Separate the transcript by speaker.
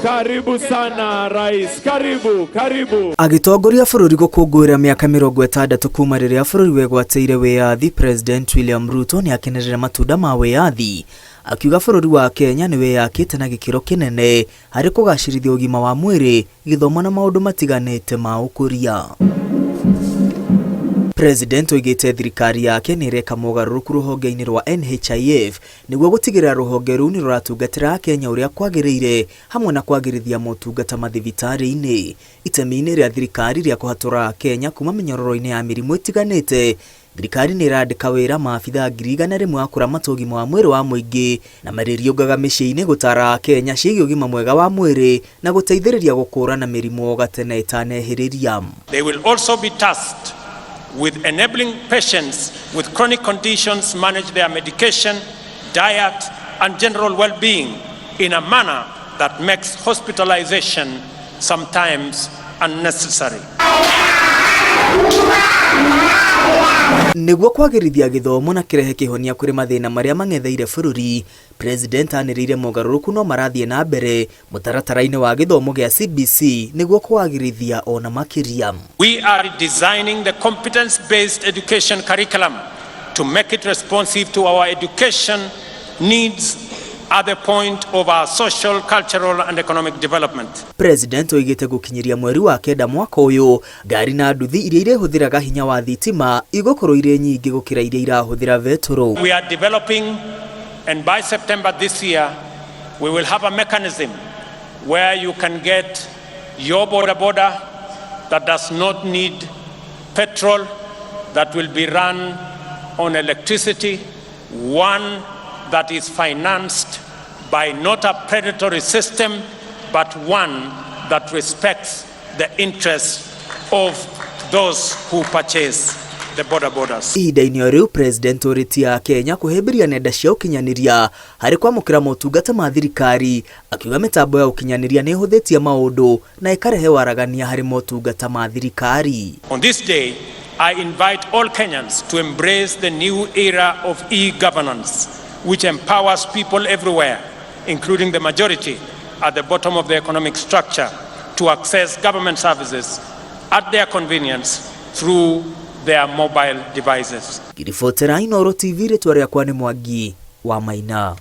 Speaker 1: Karibu sana rais, karibu.
Speaker 2: Agitongoria bũrũri gũkũngũĩra mĩaka 60 kuma rĩrĩa bũrũri wegwatĩire wĩyathi, President William Ruto nĩ akenerera matunda ma wĩyathi, akiuga bũrũri wa Kenya nĩ wĩyakĩte na gĩkĩro kĩnene harĩ kũgacĩrithia ũgima wa mwĩrĩ, gĩthomo na maũndũ matiganĩte ma ũkũria. President oigĩte thirikari yake nĩ ĩreka mogarũrũku rũhonge-inĩ rwa NHIF nĩguo gũtigĩrĩra rũhonge rũu nĩ rũratungatĩra Kenya ũrĩa kwagĩrĩire hamwe na kwagĩrithia motungata mathibitarĩ-inĩ. Itemi-inĩ rĩa thirikari rĩa kũhatũra Kenya kuma mĩnyororo-inĩ ya mĩrimũ ĩtiganĩte, thirikari nĩ ĩrandĩka wĩra maabithaa 100,000 wa kũramata ũgima wa mwĩrĩ wa mũingĩ na marĩrĩongaga mĩciĩ-inĩ gũtara Kenya ciĩgiĩ ũgima mwega wa mwĩrĩ na gũteithĩrĩria gũkũũrana mĩrimũ gatene ĩtanehĩrĩria.
Speaker 3: They will also be tasked with enabling patients with chronic conditions manage their medication, diet, and general well-being in a manner that makes hospitalization sometimes unnecessary.
Speaker 2: Nĩguo kwagĩrithia gĩthomo na kĩrehe kĩhonia kũrĩ mathĩna marĩa mang'etheire bũrũri, President anĩrĩire mogarũrũku no marathiĩ na mbere mũtaratara-inĩ wa gĩthomo gĩa CBC nĩguo kwagĩrithia ona makĩria.
Speaker 3: We are designing the competence-based education curriculum to make it responsive to our education needs at the point of our social, cultural and economic development.
Speaker 2: President oigĩte gũkinyĩria mweri wa kenda mwaka ũyũ, ngari na nduthi iria irehũthĩraga hinya wa thitima igũkorwo irĩ nyingĩ gũkĩra iria irahũthĩra betũrũ.
Speaker 3: We are developing, and by September this year we will have a mechanism where you can get your boda that does not need petrol, that will be run on electricity, one that is financed by not a predatory system, but one that respects the interests of those who purchase the bodas.
Speaker 2: Ihinda-inĩ o rĩu, President ũrĩtia Kenya kũhĩmbĩria nenda cia ũkinyanĩria harĩ kwamũkĩra motungata ma thirikari, akiuga mĩtambo ya ũkinyanĩria nĩ ĩhũthĩtie maũndũ na ĩkarehe waragania harĩ motungata ma thirikari.
Speaker 3: On this day, I invite all Kenyans to embrace the new era of e-governance, which empowers people everywhere, including the majority at the bottom of the economic structure, to access government services at their convenience through their mobile devices.
Speaker 2: Kiribotera Inooro TV, rĩtwa rĩakwa nĩ Mwangi wa Maina.